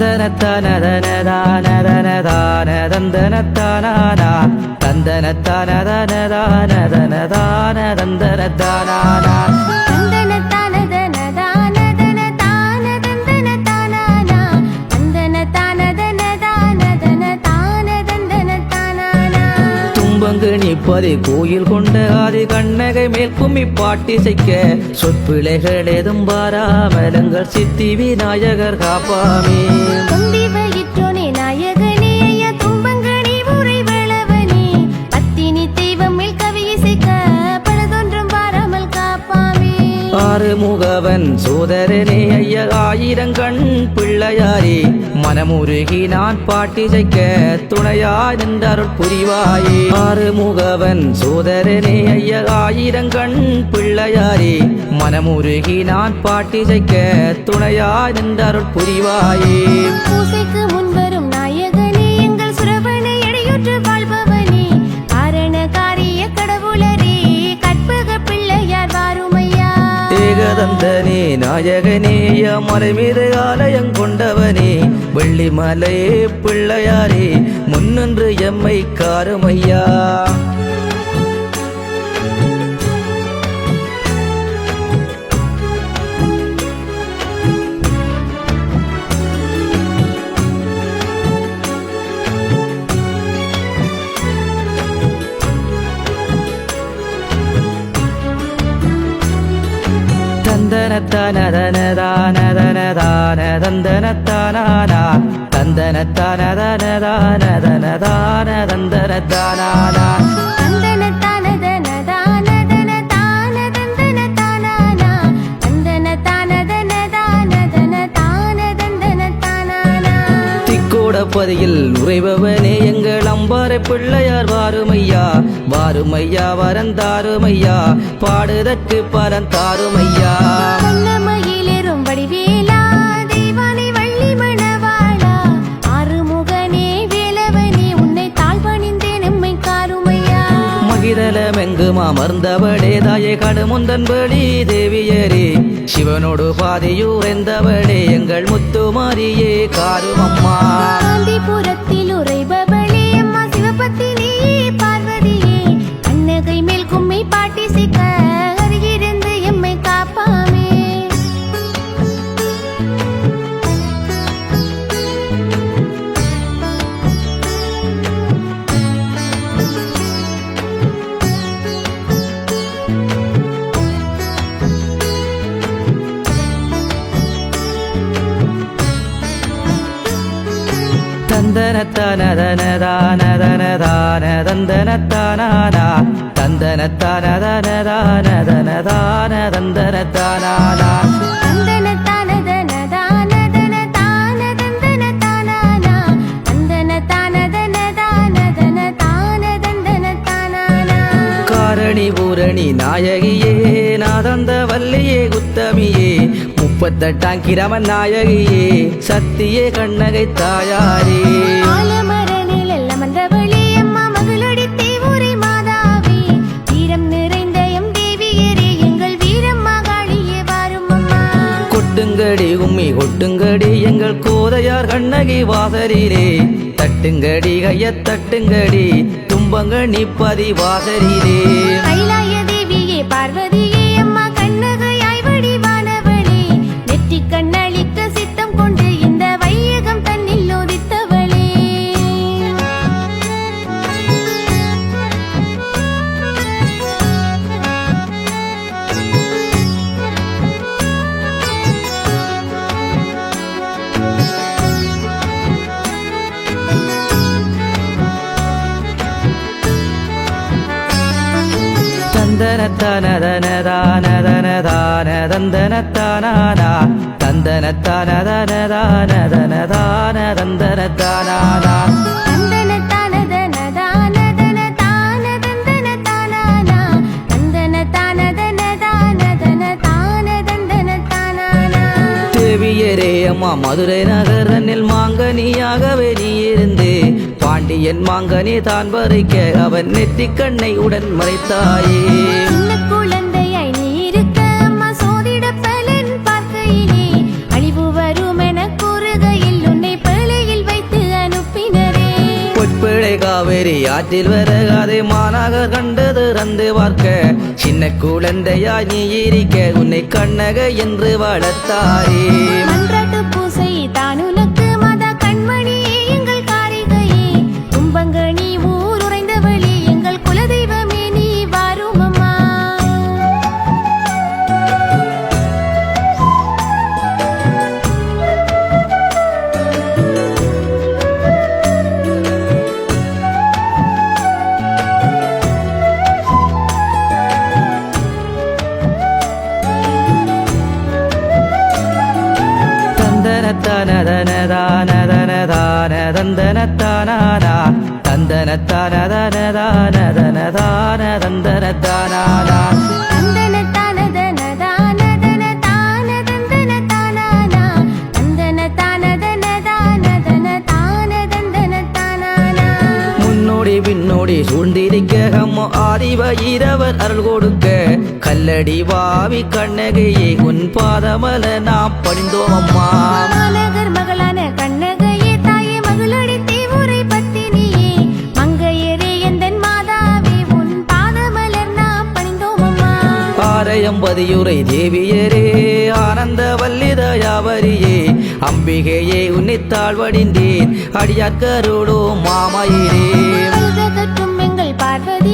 தந்தனத்தானதனதானதனதானதந்தனத்தானானா தந்தனத்தானதனதானதனதானதந்தனத்தானானா தும்பங்கணிப்பதி கோயில் கொண்ட ஆதி கண்ணகை மேல் கும்மி பாட்டிசைக்க சொற்பிழைகள் ஏதும் பாராமலங்கள் சித்தி விநாயகர் காப்பாமே ஆறுமுகவன் சோதரனே ஐயா ஆயிரங்கண் பிள்ளையாரே மனமுருகி நான் பாட்டிசைக்க துணையாய் நின்றருள் புரிவாயே ஆறுமுகவன் சோதரனே ஐயா ஆயிரங்கண் பிள்ளையாரே மனமுருகி நான் பாட்டிசைக்க துணையாய் நின்றருள் புரிவாயே பூசைக்கு முன்வரும் நாயகனே எங்கள் சுரவனை எடையுற்று வாழ்பவனே ஆரண காரிய கடவுளரே கற்பக பிள்ளையார் வாருமையா ஏகதந்தனே நாயகனே மலை மீது ஆலயம் கொண்டவனே வெள்ளிமலையே பிள்ளையாரே முன்னின்று எம்மை காருமையா தந்தனத்தானதனதானதனதானதந்தனத்தானானா தந்தனத்தானதனதானதனதானதந்தனத்தானானா திக்கோடப்பதியில் உறைபவனே எங்கள் அம்பாறை பிள்ளையார் வாருமையா வாருமையா வரந்தாருமையா பாடுதற்கு பரந்தாருமையா மயிலேறும் வடிவேலா தெய்வானை வள்ளி மணவாளா ஆறுமுகனே வேலவனே உன்னை தாழ் பணிந்தேன் எம்மை காருமையா மகிதலமெங்கும் அமர்ந்தவளே தாயே கடுமுந்தன் பலி தேவியரே சிவனோடு பாதையூரெந்தவளே எங்கள் முத்துமாரியே காருமம்மா காந்திபுரத்தில் உறைபவளே அம்மா சிவபத்தினி பார்வதியே அன்னகை மேல் கும்மி பாட்டிசைக்க அருகிருந்து எம்மை காப்பாமே தந்தனத்தானதனதானதனதானதந்தனத்தானானா தந்தனத்தானதனதானதனதானதந்தனத்தானானா காரணி பூரணி நாயகியே நாதந்த வல்லியே குத்தமியே 38 கிரமன் நாயகியே சத்தியே கண்ணகை தாயாரே ஆலமரனில் எல்லாம் வந்தவளே அம்மா மகளடி தேவூரை மாதாவே வீரம் நிறைந்த எம் தேவியரே எங்கள் வீரம் மகாளியே வாரும் அம்மா கொட்டுங்கடி கும்மி கொட்டுங்கடி எங்கள் கோதையார் கண்ணகி வாசரிலே தட்டுங்கடி கைய தட்டுங்கடி தும்பங்கணி பதி வாசரிலே கைலாய தேவியே பார்வதியே அம்மா கண்ணகையாய் வடிவானவளே நெற்றி கண்ணளிக்க சித்தம் கொண்டு இந்த வையகம் தன்னில் உதித்தவளே தந்தனத்தானதனதானதனதானதந்தனத்தானானா தந்தனத்தானதனதானதனதானதந்தனத்தானானா தேவியரே அம்மா மதுரை நகரனில் மாங்கனியாகவே நீ இருந்து பாண்டியன் மாங்கனி தான் பறிக்க அவன் நெத்தி கண்ணை உடன் மறைத்தாயே குழந்தையாய் நீ இருக்க அம்மா சோதிட பலன் பார்க்கையிலே அழிவு வரும் என கூறுகையில் உன்னை காவேரி ஆற்றில் வரகாதே மாநகர் கண்டது ரந்து பார்க்க சின்ன குழந்தையாய் நீ இருக்க உன்னை கண்ணக என்று வளர்த்தாரே மன்றாட்டு பூசை தான் உனக்கு மாதா கண்மணியே எங்கள் காரிகையே கும்பங்கனி ஊர் உறைந்தவளே எங்கள் குலதெய்வமே நீ வாரும் அம்மா தந்தனத்தானதனதானதனதானதந்தனத்தானானா தந்தனத்தானதனதானதனதானதந்தனத்தானானா முன்னோடி பின்னோடி சூழ்ந்திருக்க ஹம்மோ ஆதிவ இரவர் அருள் கொடுக்க கல்லடி வாவி கண்ணகையே உன் பாதமல நாம் பணிந்தோம் அம்மா மாநகர் மகளான கண்ணகையே தாயே மகளடி தேவுரை பத்தினியே மங்கையரே எந்தன் மாதாவே உன் பாதமலர் நாம் பணிந்தோம் அம்மா ஆரையம்பதியுரை தேவியரே ஆனந்த வல்லிதயாவரியே அம்பிகையே உன்னித்தாள் வடிந்தேன் அடியாக்கருளோ மாமயிரே கற்றும் எங்கள் பார்வதி